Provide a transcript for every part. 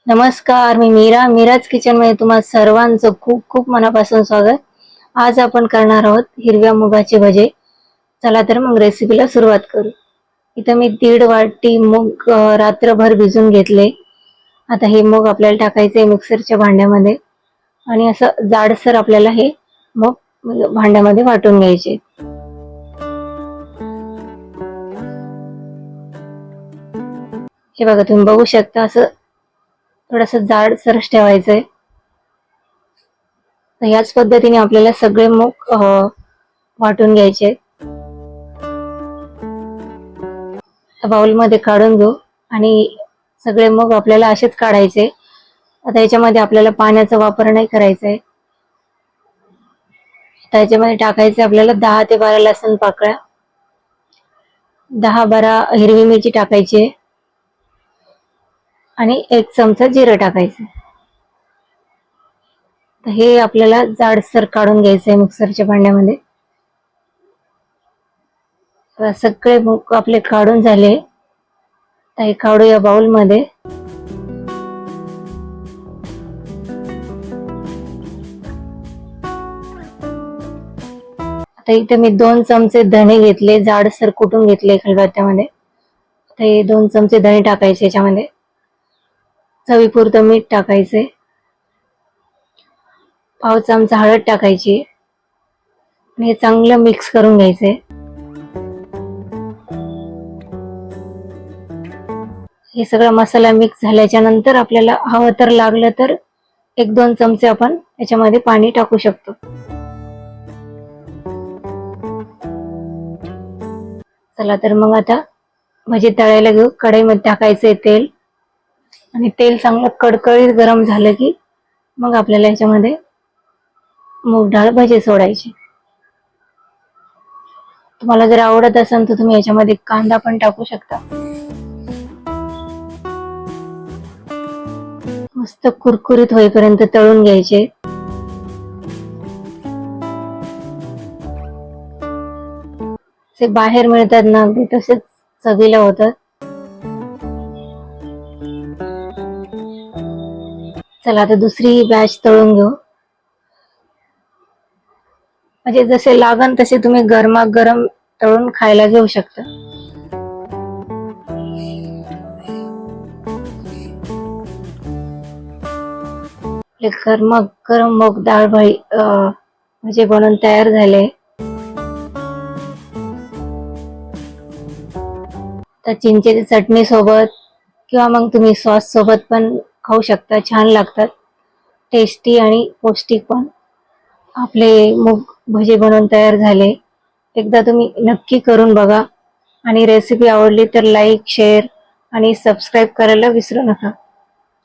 नमस्कार, मी मीराज किचन मध्ये तुम्हा सर्वांचं खूप खूप मनापासून स्वागत। आज आपण करणार आहोत हिरव्या मुगाचे भजे। चला तर मग रेसिपीला सुरुवात करू। इथे मी 1.5 वाटी मूग रात्रभर भिजून घेतले। आता हे मूग आपल्याला टाकायचे मिक्सरच्या भांड्यामध्ये आणि असं जाडसर आपल्याला हे मूग भांड्यामध्ये वाटून घ्यायचे। हे बघा, तुम्ही बघू शकता असं थोडंसं जाडसर ठेवायचंय। तर याच पद्धतीने आपल्याला सगळे मूग वाटून घ्यायचे। बाउल मध्ये काढून घेऊ आणि सगळे मूग आपल्याला असेच काढायचे। आता याच्यामध्ये आपल्याला पाण्याचा वापर नाही करायचा आहे। त्याच्यामध्ये टाकायचे आपल्याला 10 ते 12 लसूण पाकळ्या, 10-12 हिरवी मिरची टाकायची आणि 1 चमचा जिरं टाकायचं। तर हे आपल्याला जाडसर काढून घ्यायचंय मिक्सरच्या भांड्यामध्ये। तर सगळे मूग आपले काढून झाले। तर हे काढू या बाउल मध्ये। आता इथे मी 2 चमचे धणे घेतले, जाडसर कुटून घेतले खलबत्त्यामध्ये। आता हे 2 चमचे धणे टाकायचे याच्यामध्ये। चवीपुरतं मीठ टाकायचे, पाव चमचा हळद टाकायची आणि हे चांगलं मिक्स करून घ्यायचे। हे सगळा मसाला मिक्स झाल्याच्या नंतर आपल्याला हवं तर लागलं तर 1-2 चमचे आपण याच्यामध्ये पाणी टाकू शकतो। चला तर मग आता भजी तळायला घेऊ। कढईमध्ये टाकायचे तेल आणि तेल चांगलं कडकडीत गरम झालं की मग आपल्याला याच्यामध्ये मूग डाळ भजी सोडायची। तुम्हाला जर आवडत असेल तर तुम्ही याच्यामध्ये कांदा पण टाकू शकता। मस्त कुरकुरीत होईपर्यंत तळून घ्यायचे। ते बाहेर मिळतात ना, अगदी तसेच चवीला होतात। चला आता दुसरी बॅच तळून घेऊ। म्हणजे जसे लागन तसे तुम्ही गरमागरम तळून खायला घेऊ शकता। गरमागरम मूग डाळ भजी बनवून तयार झाले। तर चिंचेच्या चटणी सोबत किंवा मग तुम्ही सॉस सोबत पण खाऊ शकता, छान लागतात, टेस्टी आणि पौष्टिक पण। आपले मूग भजी बनवून तयार झाले। एकदा तुम्ही नक्की करून बघा आणि रेसिपी आवडली तर लाईक, शेअर आणि सबस्क्राईब करायला विसरू नका।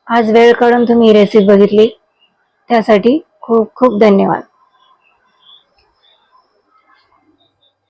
आज वेळ काढून तुम्ही रेसिपी बघितली त्यासाठी खूप खूप धन्यवाद।